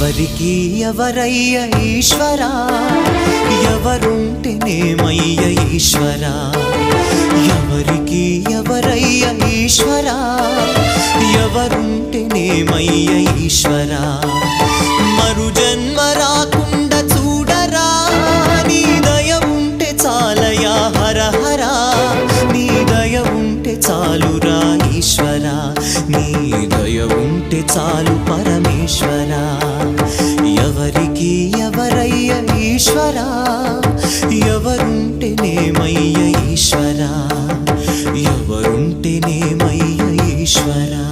ఎవరికి ఎవరయ్య ఈశ్వరా, ఎవరుంటేనేమయ్య ఈశ్వరా. ఎవరికి ఎవరయ్య ఈశ్వరా, ఎవరుంటేనేమయ్య ఈశ్వరా. మరు జన్మ రాకుండా చూడరా, నీ దయ ఉంటే చాలయా హర హరా. నీ దయ ఉంటే చాలురా ఈశ్వరా, నీ దయ ఉంటే చాలు పరమేశ్వరా. ఎవరికి ఎవరయ్య ఈశ్వరా, ఎవరుంటేనేమయ్య ఈశ్వరా. ఎవరుంటేనేమయ్య ఈశ్వరా.